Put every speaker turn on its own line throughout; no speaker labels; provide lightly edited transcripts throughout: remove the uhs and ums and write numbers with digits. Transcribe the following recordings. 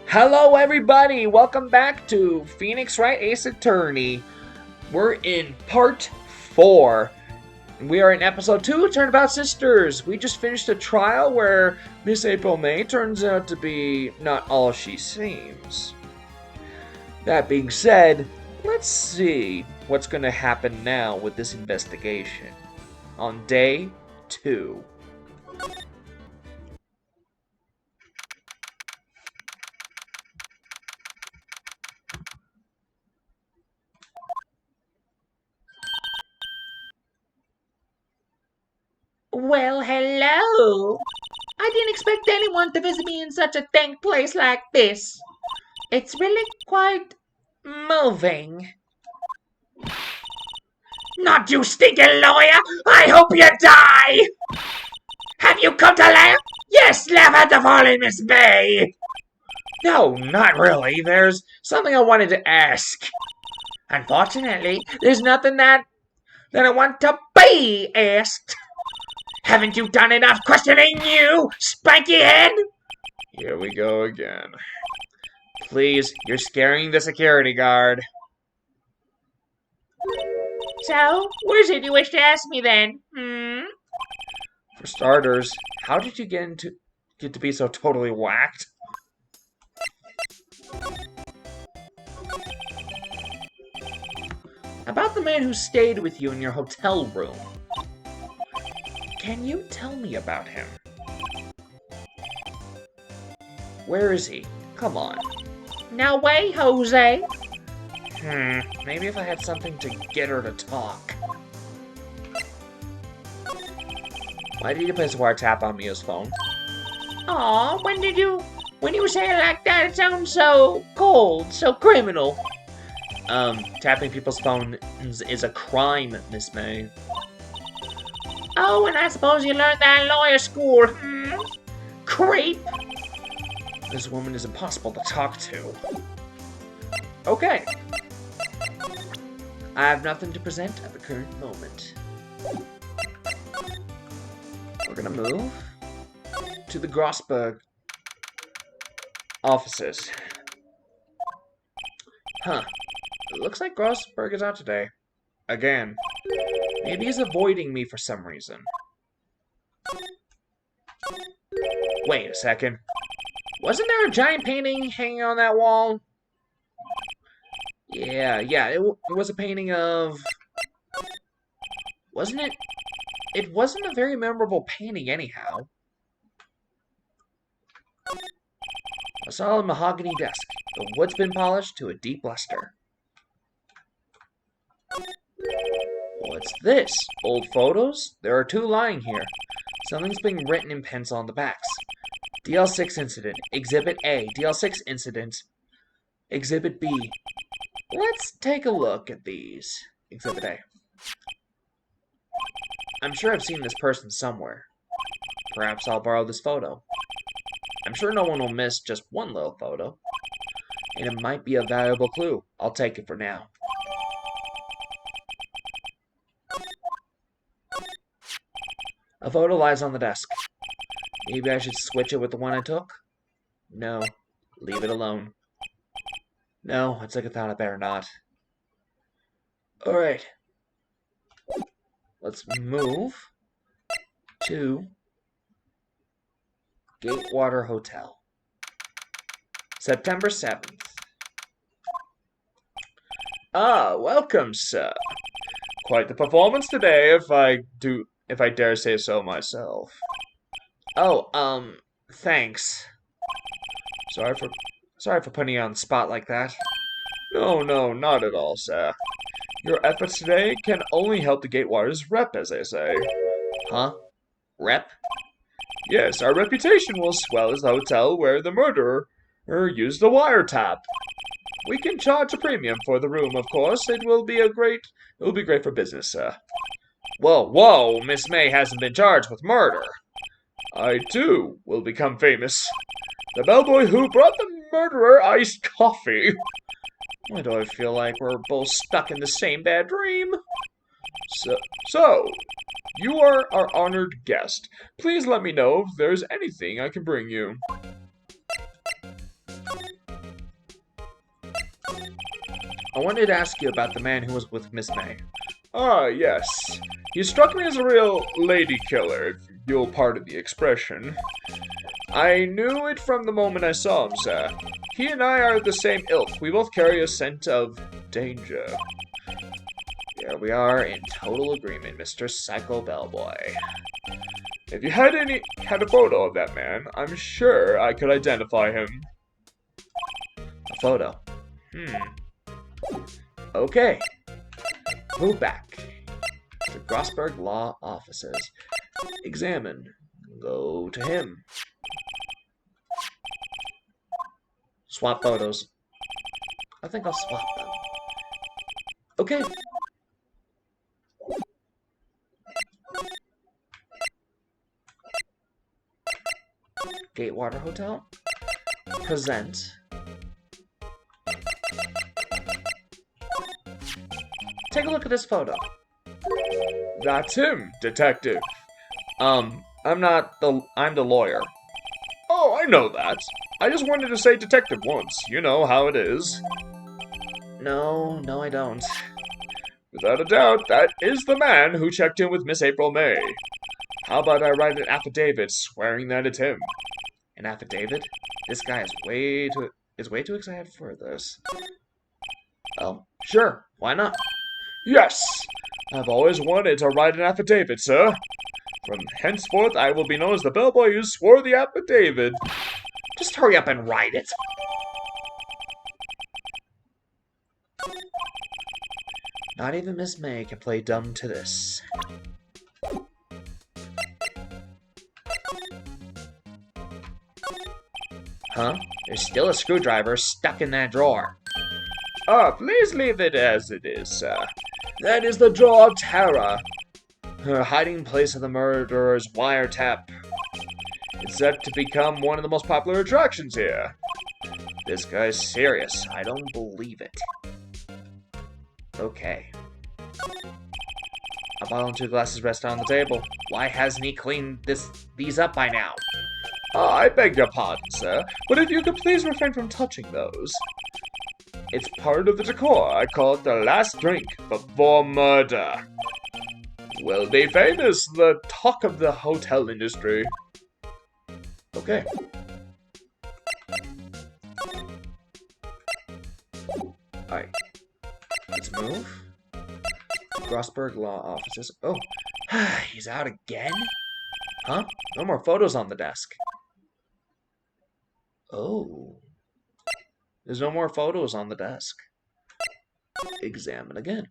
Hello, everybody! Welcome back to Phoenix Wright Ace Attorney. We're in part 4. We are in episode 2, Turnabout Sisters. We just finished a trial where Miss April May turns out to be not all she seems. That being said, let's see what's going to happen now with this investigation on day 2.
Well, hello. I didn't expect anyone to visit me in such a dank place like this. It's really quite moving. Not you stinking lawyer! I hope you die! Have you come to laugh? Yes, laugh at the fallen Miss May!
No, not really. There's something I wanted to ask.
Unfortunately, there's nothing that I want to be asked. Haven't you done enough questioning, you spanky head?
Here we go again. Please, you're scaring the security guard.
So, what is it you wish to ask me then?
For starters, how did you get to be so totally whacked? About the man who stayed with you in your hotel room. Can you tell me about him? Where is he? Come on.
No way, Jose.
Maybe if I had something to get her to talk. Why did you place a wiretap on Mia's phone?
Aw, when you say it like that, it sounds so cold, so criminal.
Tapping people's phones is a crime, Miss May.
Oh, and I suppose you learned that in lawyer school, Creep.
This woman is impossible to talk to. Okay. I have nothing to present at the current moment. We're gonna move to the Grossberg offices. Huh. It looks like Grossberg is out today. Again. Maybe he's avoiding me for some reason. Wait a second. Wasn't there a giant painting hanging on that wall? Yeah, it was a painting of... Wasn't it? It wasn't a very memorable painting anyhow. A solid mahogany desk. The wood's been polished to a deep luster. What's this? Old photos? There are 2 lying here. Something's being written in pencil on the backs. DL6 incident. Exhibit A. DL6 incident. Exhibit B. Let's take a look at these. Exhibit A. I'm sure I've seen this person somewhere. Perhaps I'll borrow this photo. I'm sure no one will miss just one little photo. And it might be a valuable clue. I'll take it for now. A photo lies on the desk. Maybe I should switch it with the one I took? No. Leave it alone. No, it's like I thought I better not. Alright. Let's move to Gatewater Hotel. September 7th. Ah, welcome, sir. Quite the performance today, if I dare say so myself. Oh, thanks. Sorry for putting you on the spot like that. No, not at all, sir. Your efforts today can only help the Gatewater's rep, as they say. Huh? Rep? Yes, our reputation will swell as the hotel where the murderer used the wiretap. We can charge a premium for the room, of course. It will be great for business, sir. Whoa, Miss May hasn't been charged with murder. I, too, will become famous. The bellboy who brought the murderer iced coffee. Why do I feel like we're both stuck in the same bad dream? So, you are our honored guest. Please let me know if there's anything I can bring you. I wanted to ask you about the man who was with Miss May. Ah, yes. He struck me as a real lady killer, if you'll pardon the expression. I knew it from the moment I saw him, sir. He and I are the same ilk. We both carry a scent of danger. Here we are in total agreement, Mr. Psycho Bellboy. If you had a photo of that man, I'm sure I could identify him. A photo. Okay. Move back. The Grossberg Law Offices. Examine. Go to him. Swap photos. I think I'll swap them. Okay. Gatewater Hotel. Present. Take a look at this photo. That's him, detective. I'm the lawyer. Oh, I know that. I just wanted to say detective once. You know how it is. No, I don't. Without a doubt, that is the man who checked in with Miss April May. How about I write an affidavit swearing that it's him? An affidavit? This guy is way too excited for this. Well, sure, why not? Yes! I've always wanted to write an affidavit, sir. From henceforth, I will be known as the bellboy who swore the affidavit. Just hurry up and write it. Not even Miss May can play dumb to this. Huh? There's still a screwdriver stuck in that drawer. Oh, please leave it as it is, sir. That is the Jaw of Terror. Her hiding place of the murderer's wiretap. It's set to become one of the most popular attractions here. This guy's serious. I don't believe it. Okay. A bottle and 2 glasses rest on the table. Why hasn't he cleaned these up by now? I beg your pardon, sir, but if you could please refrain from touching those. It's part of the decor. I call it the last drink before murder. Will be famous, the talk of the hotel industry. Okay. Alright. Let's move. Grossberg Law Offices. Oh, he's out again? Huh? No more photos on the desk. Oh. There's no more photos on the desk. Examine again.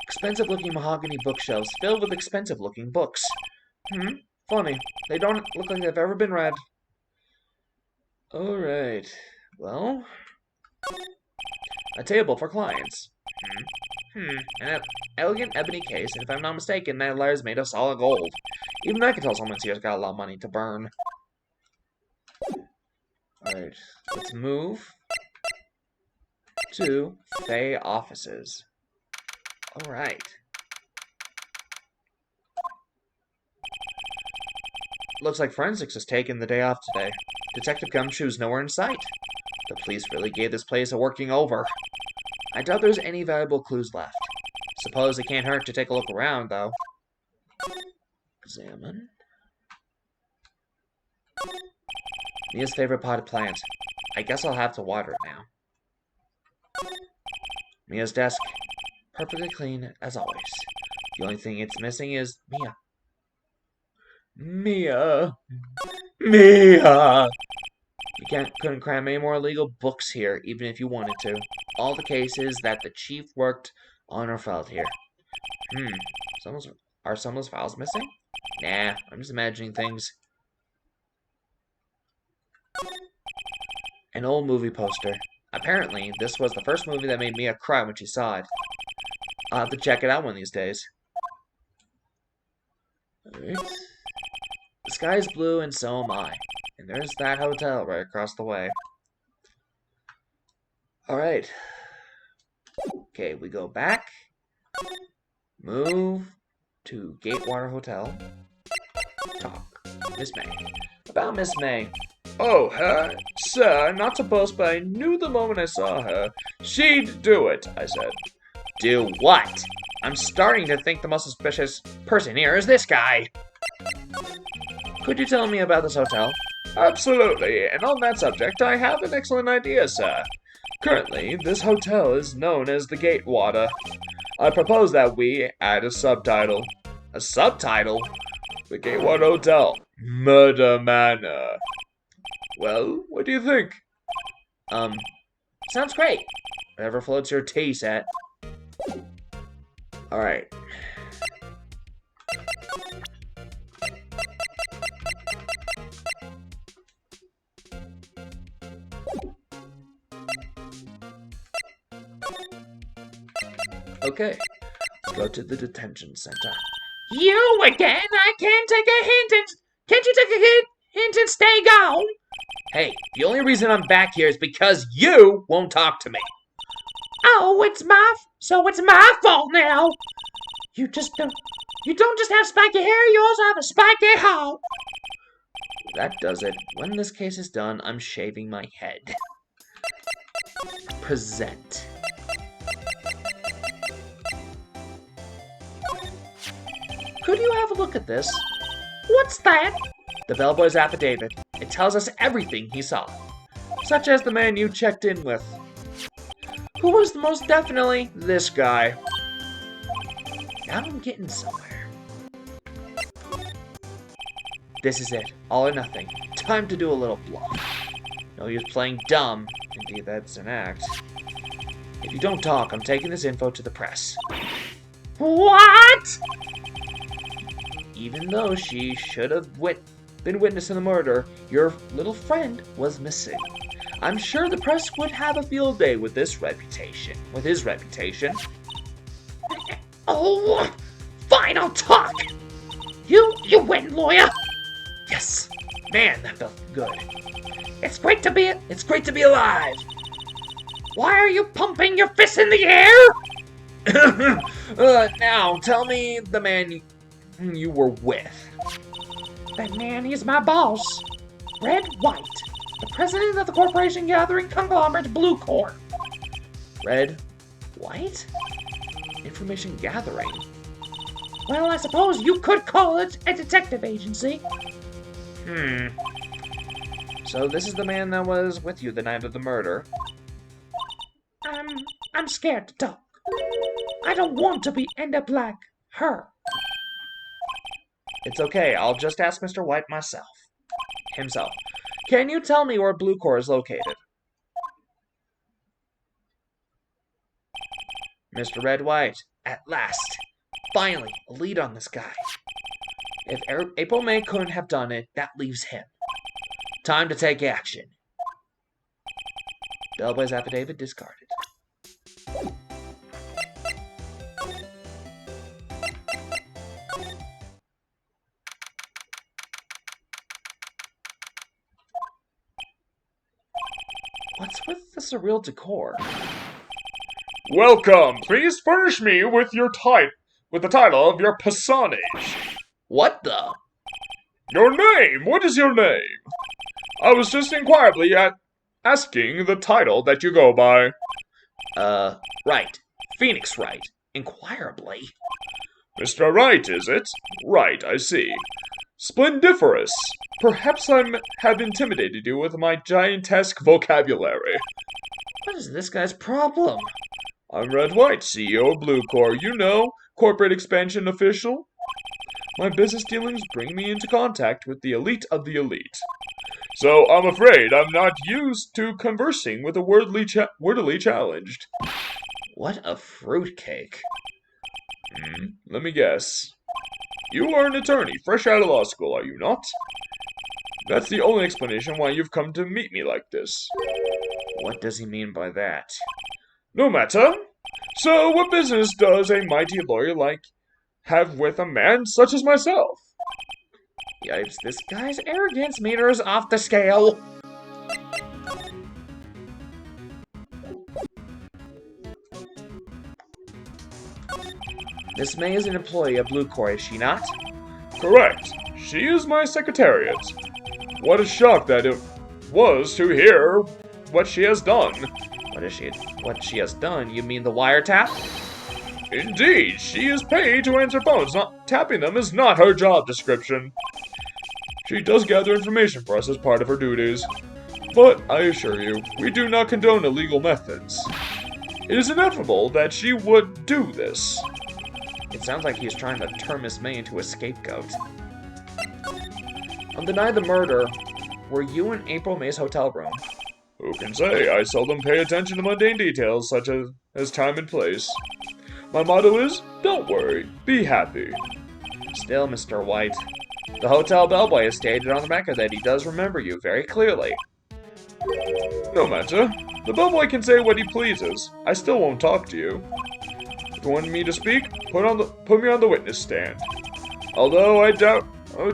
Expensive-looking mahogany bookshelves filled with expensive-looking books. Funny. They don't look like they've ever been read. Alright. Well... a table for clients. An elegant ebony case, and if I'm not mistaken, that letter is made of solid gold. Even I can tell someone's here's got a lot of money to burn. Alright, let's move to Fay offices. Alright. Looks like forensics has taken the day off today. Detective Gumshoe's nowhere in sight. The police really gave this place a working over. I doubt there's any valuable clues left. Suppose it can't hurt to take a look around, though. Examine. Mia's favorite potted plant. I guess I'll have to water it now. Mia's desk. Perfectly clean, as always. The only thing it's missing is Mia. Mia! Mia! You couldn't cram any more illegal books here, even if you wanted to. All the cases that the chief worked on are filed here. Are some of those files missing? Nah, I'm just imagining things. An old movie poster. Apparently, this was the first movie that made Mia cry when she saw it. I'll have to check it out one of these days. Alright. The sky is blue and so am I. And there's that hotel right across the way. Alright. Okay, we go back. Move to Gatewater Hotel. Talk. Miss May. About Miss May. Oh, her? Sir, not to boast, but I knew the moment I saw her. She'd do it, I said. Do what? I'm starting to think the most suspicious person here is this guy. Could you tell me about this hotel? Absolutely, and on that subject, I have an excellent idea, sir. Currently, this hotel is known as the Gatewater. I propose that we add a subtitle. A subtitle? The Gatewater Hotel. Murder Manor. Well, what do you think? Sounds great. Whatever floats your tea, Set. Alright. Okay, let's go to the detention center.
You again? I can't take a hint and... Can't you take a hint and stay gone?
Hey, the only reason I'm back here is because you won't talk to me.
Oh, it's my fault now. You don't just have spiky hair, you also have a spiky heart.
That does it. When this case is done, I'm shaving my head. Present. Could you have a look at this?
What's that?
The bellboy's affidavit. It tells us everything he saw. Such as the man you checked in with. Who was most definitely this guy. Now I'm getting somewhere. This is it. All or nothing. Time to do a little bluff. No use playing dumb. Indeed, that's an act. If you don't talk, I'm taking this info to the press.
What?
Even though she should have been witness to the murder, your little friend was missing. I'm sure the press would have a field day with his reputation.
Oh, fine, I'll talk. You win, lawyer.
Yes, man, that felt good.
It's great to be alive. Why are you pumping your fists in the air?
Now, tell me the man you were with.
That man, he's my boss. Red White, the president of the corporation gathering conglomerate Blue Corp.
Red White? Information gathering?
Well, I suppose you could call it a detective agency.
So this is the man that was with you the night of the murder?
I'm scared to talk. I don't want to end up like her.
It's okay, I'll just ask Mr. White himself. Can you tell me where Blue Corps is located? Mr. Red White, at last. Finally, a lead on this guy. If April May couldn't have done it, that leaves him. Time to take action. Bellboy's affidavit discarded. What's with the surreal decor? Welcome. Please furnish me with the title of your personage. What the? Your name. What is your name? I was just inquiringly asking the title that you go by. Wright. Phoenix Wright. Inquirably. Mr. Wright, is it? Right, I see. Splendiferous. Perhaps I have intimidated you with my giantesque vocabulary. What is this guy's problem? I'm Red White, CEO of Blue Corps. You know, corporate expansion official. My business dealings bring me into contact with the elite of the elite. So I'm afraid I'm not used to conversing with the wordily challenged. What a fruitcake. Let me guess. You are an attorney, fresh out of law school, are you not? That's the only explanation why you've come to meet me like this. What does he mean by that? No matter. So what business does a mighty lawyer have with a man such as myself? Yipes, this guy's arrogance meter is off the scale. Miss May is an employee of Blue Corps, is she not? Correct. She is my secretariat. What a shock that was to hear what she has done.
What she has done? You mean the wiretap?
Indeed, she is paid to answer phones. Not tapping them is not her job description. She does gather information for us as part of her duties. But I assure you, we do not condone illegal methods. It is inevitable that she would do this.
It sounds like he's trying to turn Miss May into a scapegoat. On the night of the murder, were you in April May's hotel room?
Who can say? I seldom pay attention to mundane details such as time and place. My motto is, don't worry, be happy.
Still, Mr. White, the hotel bellboy has stated on the record that he does remember you very clearly.
No matter. The bellboy can say what he pleases. I still won't talk to you. If you want me to speak, put me on the witness stand. Although I doubt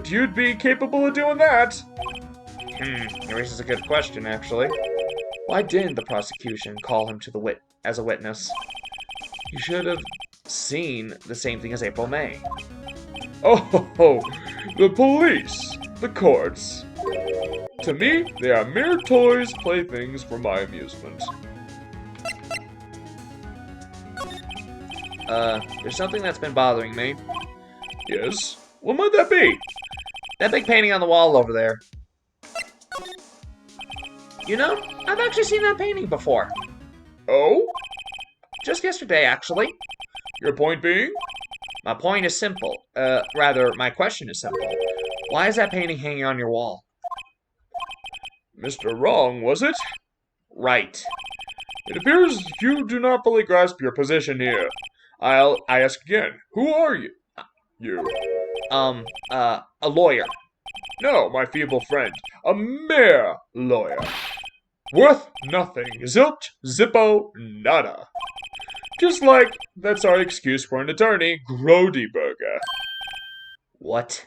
you'd be capable of doing that.
It raises a good question, actually. Why didn't the prosecution call him to as a witness? You should have seen the same thing as April May.
Oh, the police, the courts. To me, they are mere toys, playthings for my amusement.
There's something that's been bothering me.
Yes? What might that be?
That big painting on the wall over there. You know, I've actually seen that painting before.
Oh?
Just yesterday, actually.
Your point being?
My point is simple. Rather, my question is simple. Why is that painting hanging on your wall?
Mr. Wrong, was it?
Right.
It appears you do not fully grasp your position here. I ask again, who are you?
A lawyer.
No, my feeble friend, a mere lawyer. Worth nothing, zilch, zippo, nada. Just like that's our excuse for an attorney, Grodyberger.
What?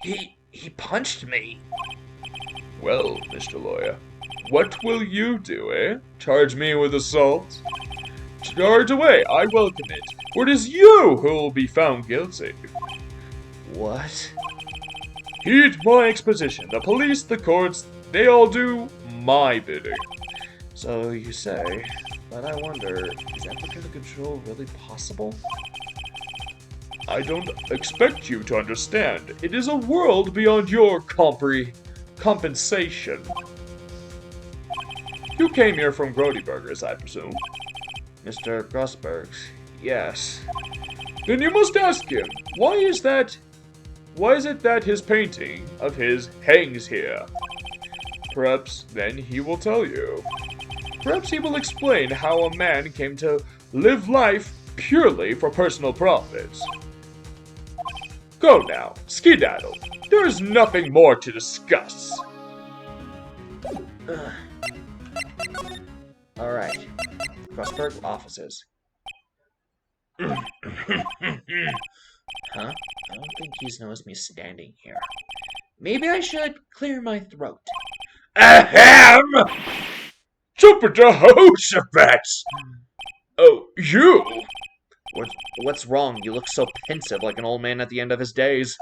He punched me.
Well, Mr. Lawyer, what will you do, eh? Charge me with assault? Charge away, I welcome it, for it is you who will be found guilty.
What?
Heed my exposition. The police, the courts, they all do my bidding.
So you say, but I wonder, is applicant control really possible?
I don't expect you to understand. It is a world beyond your compensation. You came here from Grodyberger's, I presume.
Mr. Grossberg's, yes.
Then you must ask him, why is it that his painting of his hangs here? Perhaps then he will tell you. Perhaps he will explain how a man came to live life purely for personal profits. Go now, skedaddle. There is nothing more to discuss.
Alright. Grossberg offices. Huh? I don't think he's noticed me standing here. Maybe I should clear my throat.
Ahem! Jupiter Jehoshaphat! Oh, you!
What's wrong? You look so pensive, like an old man at the end of his days.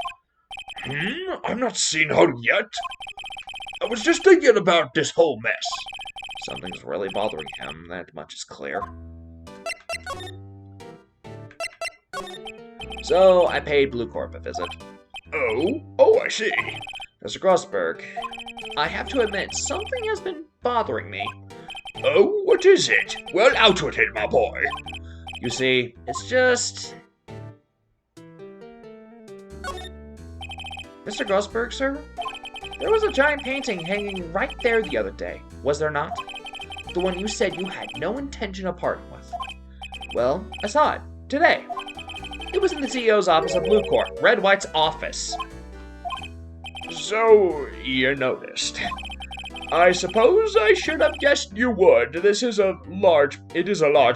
I've not seen her yet. I was just thinking about this whole mess.
Something's really bothering him, that much is clear. So, I paid Blue Corp a visit.
Oh, I see.
Mr. Grossberg, I have to admit, something has been bothering me.
Oh, what is it? Well, out with it, my boy.
You see, it's just... Mr. Grossberg, sir? There was a giant painting hanging right there the other day, was there not? The one you said you had no intention of parting with. Well, I saw it, today. It was in the CEO's office of Blue Corp, Red White's office.
So, you noticed. I suppose I should have guessed you would. It is a large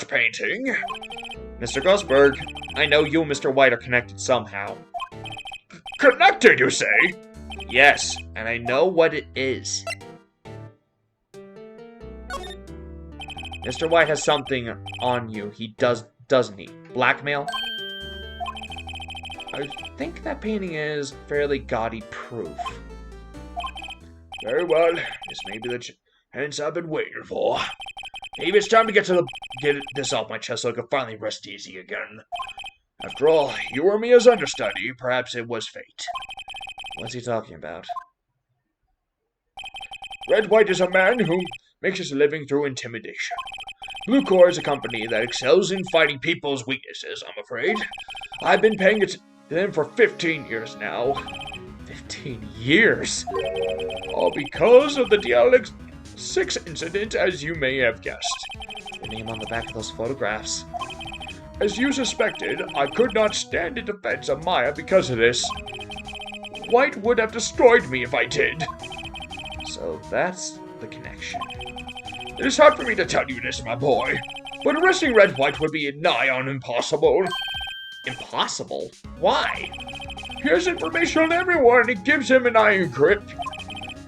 painting.
Mr. Grossberg, I know you and Mr. White are connected somehow.
Connected, you say?
Yes, and I know what it is. Mr. White has something on you. He does, doesn't he? Blackmail? I think that painting is fairly gaudy proof.
Very well. This may be the chance I've been waiting for. Maybe it's time to get this off my chest so I can finally rest easy again. After all, you were Mia's understudy. Perhaps it was fate.
What's he talking about?
Red White is a man who makes his living through intimidation. Blue Core is a company that excels in fighting people's weaknesses, I'm afraid. I've been paying it to them for 15 years now.
15 years?
All because of the DLX-6 incident, as you may have guessed.
The name on the back of those photographs.
As you suspected, I could not stand in defense of Maya because of this. White would have destroyed me if I did.
So that's the connection.
It is hard for me to tell you this, my boy, but arresting Red White would be nigh on impossible.
Impossible? Why?
He has information on everyone, and it gives him an iron grip.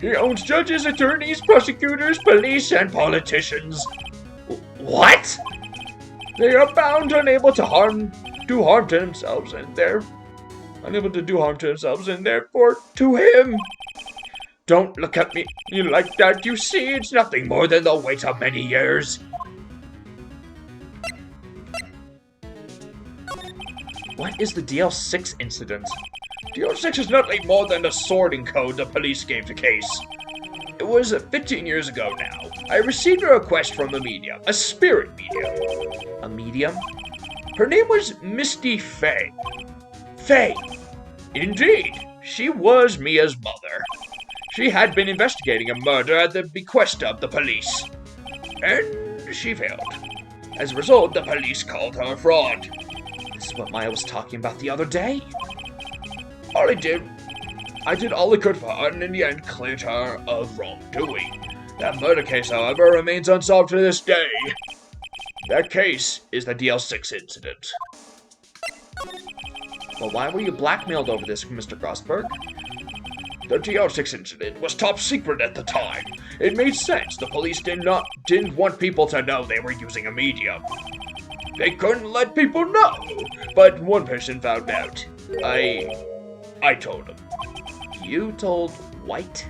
He owns judges, attorneys, prosecutors, police, and politicians.
What?
They are bound unable to do harm to themselves, and they're unable to do harm to themselves, and therefore to him. Don't look at me like that. You see, it's nothing more than the weight of many years.
What is the DL6 incident?
DL6 is nothing more than the sorting code the police gave the case. It was 15 years ago now. I received a request from a medium, a spirit medium.
A medium?
Her name was Misty Fay. Fay. Indeed, she was Mia's mother. She had been investigating a murder at the bequest of the police. And she failed. As a result, the police called her a fraud.
This is what Maya was talking about the other day.
I did all I could for her, and in the end cleared her of wrongdoing. That murder case, however, remains unsolved to this day. That case is the DL6 incident.
Well, why were you blackmailed over this, Mr. Grossberg?
The DL6 incident was top secret at the time. It made sense. The police didn't want people to know they were using a medium. They couldn't let people know, but one person found out. I told him.
You told White?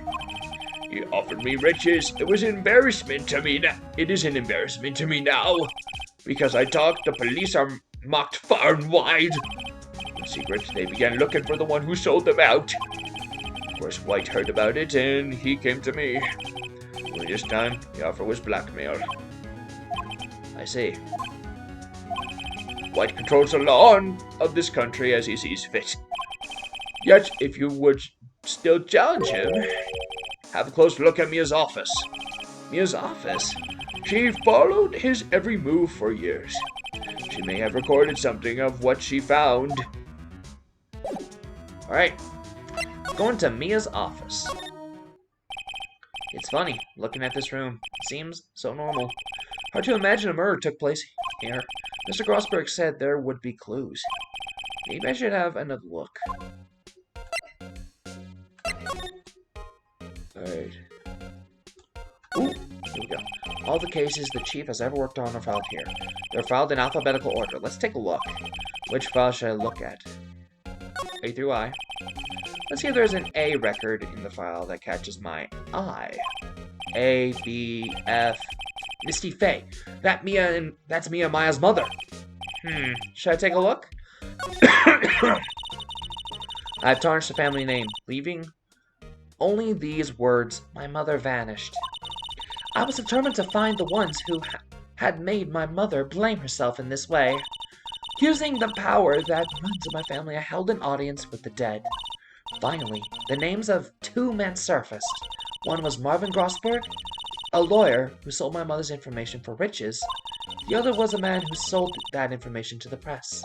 He offered me riches. It was an embarrassment to me now. It is an embarrassment to me now. Because I talked, the police are mocked far and wide. In secret, they began looking for the one who sold them out. Of course, White heard about it, and he came to me. Only this time, the offer was blackmail.
I see.
White controls the law of this country as he sees fit. Yet, if you would still challenge him, have a close look at Mia's office.
Mia's office?
She followed his every move for years. She may have recorded something of what she found.
Alright. Going to Mia's office. It's funny, looking at this room. It seems so normal. Hard to imagine a murder took place here. Mr. Grossberg said there would be clues. Maybe I should have another look. Alright. Ooh, here we go. All the cases the chief has ever worked on are filed here. They're filed in alphabetical order. Let's take a look. Which file should I look at? A through I. Let's see if there's an A record in the file that catches my eye. A, B, F. Misty Fay. That's Mia Maya's mother. Should I take a look? I've tarnished the family name, leaving only these words, my mother vanished. I was determined to find the ones who had made my mother blame herself in this way. Using the power that runs in my family, I held an audience with the dead. Finally, the names of two men surfaced. One was Marvin Grossberg, a lawyer who sold my mother's information for riches. The other was a man who sold that information to the press.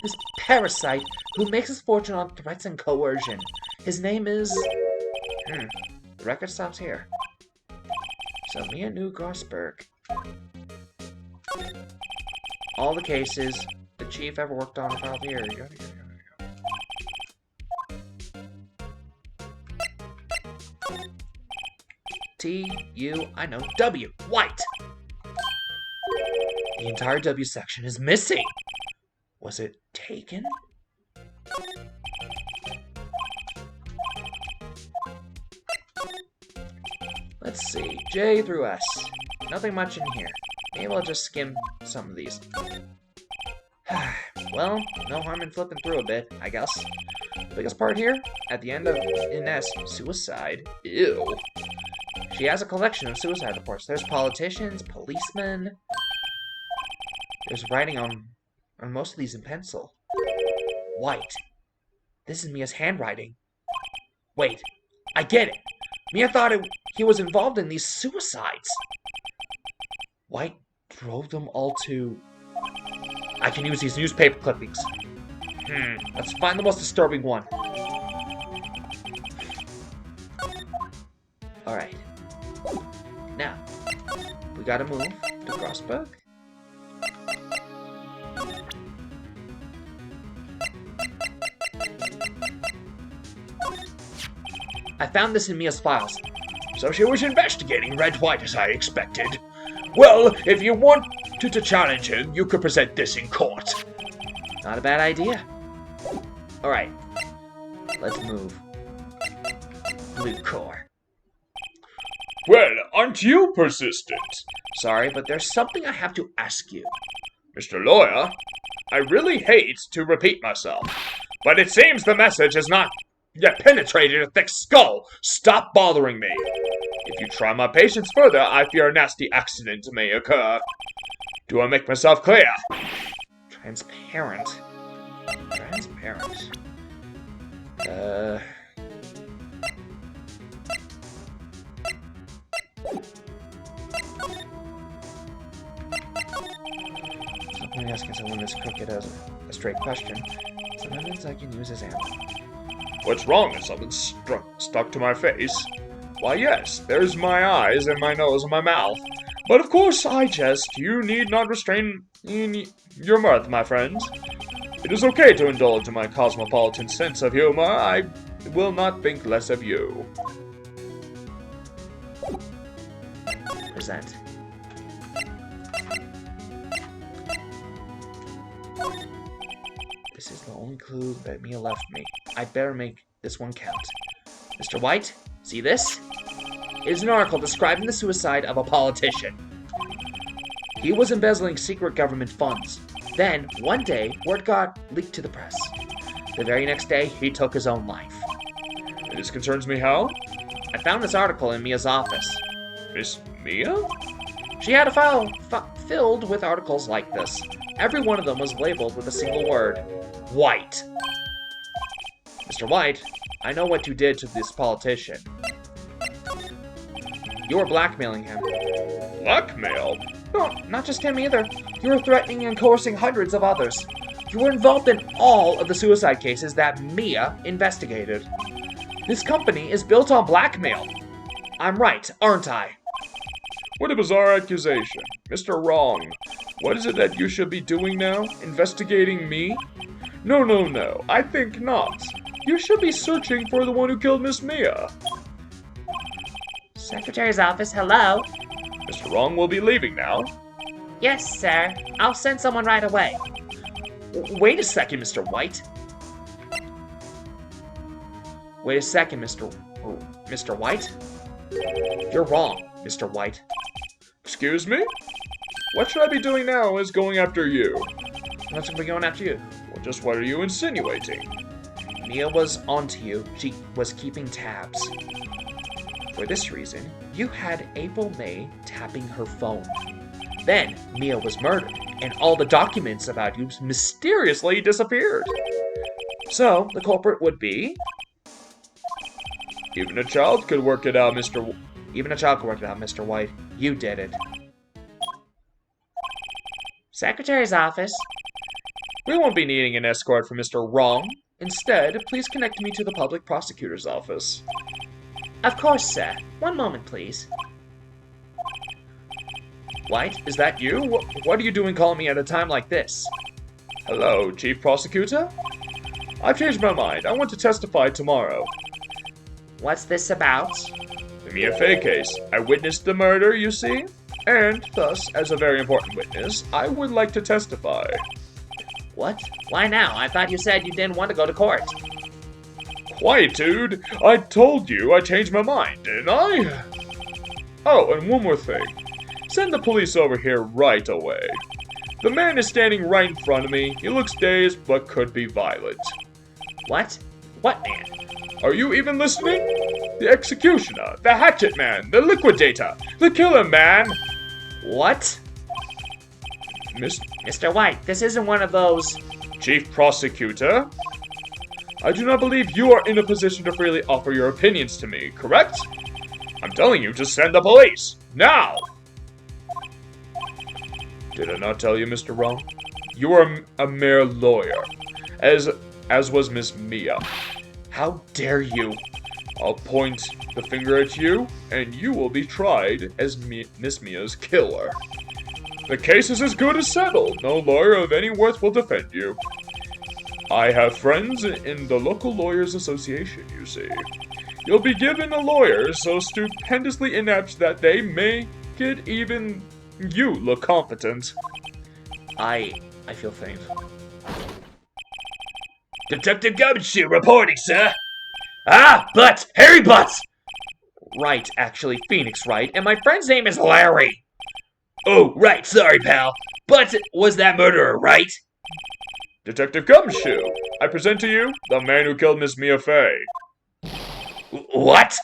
This parasite who makes his fortune on threats and coercion. His name is... The record stops here. So Mia knew Grossberg. All the cases the chief ever worked on are filed here. T-U, I know, W, White. The entire W section is missing. Was it taken? Let's see. J through S. Nothing much in here. Maybe I'll just skim some of these. Well, no harm in flipping through a bit, I guess. The biggest part here, at the end of in S, suicide. Ew. She has a collection of suicide reports. There's politicians, policemen. There's writing on most of these in pencil. White. This is Mia's handwriting. Wait, I get it. Mia thought he was involved in these suicides. White drove them all to... I can use these newspaper clippings. Let's find the most disturbing one. Alright. Now, we gotta move to Crossburg. I found this in Mia's files.
So she was investigating Red White as I expected. Well, if you wanted to challenge him, you could present this in court.
Not a bad idea. Alright. Let's move. Blue core.
Well, aren't you persistent?
Sorry, but there's something I have to ask you.
Mr. Lawyer, I really hate to repeat myself, but it seems the message has not yet penetrated a thick skull. Stop bothering me. If you try my patience further, I fear a nasty accident may occur. Do I make myself clear?
Transparent. Something asking someone this crooked as a straight question. Some evidence I can use as ammo.
What's wrong? Is something stuck to my face? Why, yes, there's my eyes and my nose and my mouth. But of course, I jest. You need not restrain your mirth, my friends. It is okay to indulge in my cosmopolitan sense of humor. I will not think less of you.
Present. This is the only clue that Mia left me. I'd better make this one count. Mr. White, see this? It is an article describing the suicide of a politician. He was embezzling secret government funds. Then, one day, word got leaked to the press. The very next day, he took his own life.
This concerns me how?
I found this article in Mia's office.
Miss Mia?
She had a file filled with articles like this. Every one of them was labeled with a single word. White. Mr. White, I know what you did to this politician. You were blackmailing him.
Blackmail?
No, not just him either. You were threatening and coercing hundreds of others. You were involved in all of the suicide cases that Mia investigated. This company is built on blackmail. I'm right, aren't I?
What a bizarre accusation. Mr. Wrong. What is it that you should be doing now? Investigating me? No. I think not. You should be searching for the one who killed Miss Mia.
Secretary's office, hello?
Mr. Wrong will be leaving now.
Yes, sir. I'll send someone right away. Wait a second, Mr. White. Wait a second, Mr. White? You're wrong, Mr. White.
Excuse me? What should I be doing now is going after you.
What's going to be going after you?
Well, just what are you insinuating?
Mia was onto you. She was keeping tabs. For this reason, you had April May tapping her phone. Then, Mia was murdered, and all the documents about you mysteriously disappeared. So, the culprit would be...
Even a child could work it out, Mr.
Even a child could work it out, Mr. White. You did it. Secretary's office.
We won't be needing an escort for Mr. Wrong. Instead, please connect me to the public prosecutor's office.
Of course, sir. One moment, please.
White, is that you? What are you doing calling me at a time like this? Hello, Chief Prosecutor? I've changed my mind. I want to testify tomorrow.
What's this about?
The Mia Fey case. I witnessed the murder, you see? And, thus, as a very important witness, I would like to testify.
What? Why now? I thought you said you didn't want to go to court.
Quiet, dude. I told you I changed my mind, didn't I? Oh, and one more thing. Send the police over here right away. The man is standing right in front of me. He looks dazed, but could be violent.
What? What man?
Are you even listening? The executioner, the hatchet man, the liquidator, the killer man.
What? Mr. White, this isn't one of those...
Chief Prosecutor? I do not believe you are in a position to freely offer your opinions to me, correct? I'm telling you to send the police, now! Did I not tell you, Mr. Wrong? You are a mere lawyer, as was Miss Mia.
How dare you?
I'll point the finger at you, and you will be tried as Miss Mia's killer. The case is as good as settled. No lawyer of any worth will defend you. I have friends in the local lawyers association, you see. You'll be given a lawyer so stupendously inept that they make it even you look competent.
I feel faint.
Detective Gumshoe reporting, sir. Ah, Butts! Harry Butts!
Right, actually, Phoenix Wright, and my friend's name is Larry.
Oh, right, sorry, pal. Butts was that murderer, right?
Detective Gumshoe, I present to you the man who killed Miss Mia Fey.
What?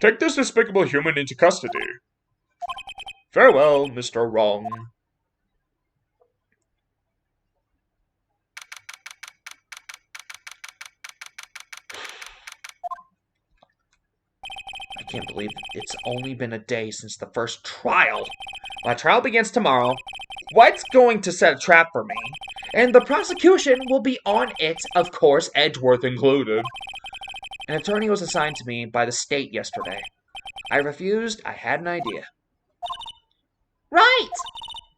Take this despicable human into custody. Farewell, Mr. Wrong.
I can't believe it's only been a day since the first trial. My trial begins tomorrow. White's going to set a trap for me, and the prosecution will be on it, of course, Edgeworth included. An attorney was assigned to me by the state yesterday. I refused. I had an idea. Right!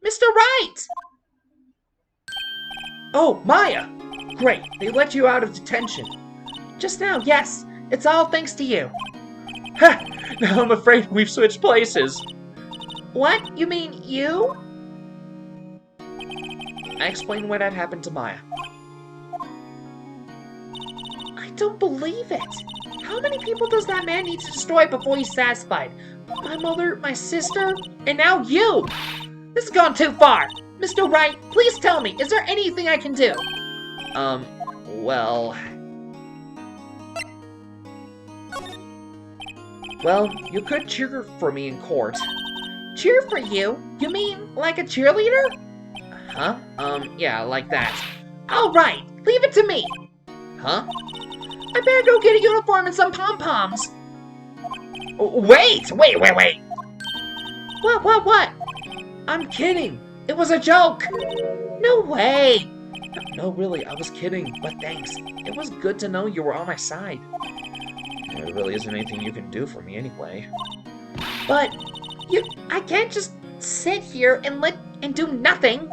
Mr. Wright! Oh, Maya! Great, they let you out of detention. Just now, yes. It's all thanks to you. Ha! Now I'm afraid we've switched places. What? You mean you? I explained what had happened to Maya. I don't believe it. How many people does that man need to destroy before he's satisfied? My mother, my sister, and now you! This has gone too far! Mr. Wright, please tell me, is there anything I can do? Well... Well, you could cheer for me in court. Cheer for you? You mean like a cheerleader? Huh? Yeah, like that. All right, leave it to me. Huh? I better go get a uniform and some pom-poms. Wait! What? I'm kidding. It was a joke. No way. No, really, I was kidding, but thanks. It was good to know you were on my side. There really isn't anything you can do for me anyway. But I can't just sit here and do nothing.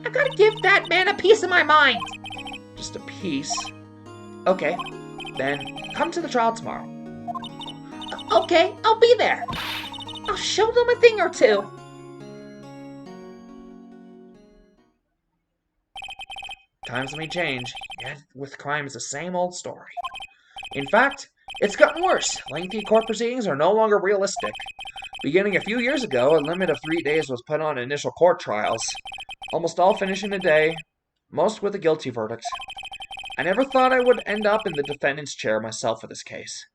I gotta give that man a piece of my mind. Just a piece? Okay, then come to the trial tomorrow. Okay, I'll be there. I'll show them a thing or two. Times may change, yet with crime it's the same old story. In fact, it's gotten worse. Lengthy court proceedings are no longer realistic. Beginning a few years ago, a limit of 3 days was put on initial court trials. Almost all finish in a day, most with a guilty verdict. I never thought I would end up in the defendant's chair myself for this case.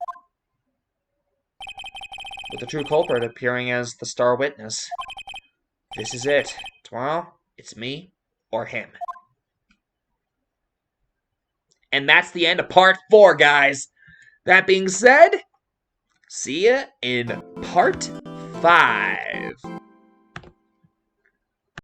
With the true culprit appearing as the star witness. This is it. Tomorrow, it's me or him. And that's the end of part 4, guys. That being said, see ya in part 5.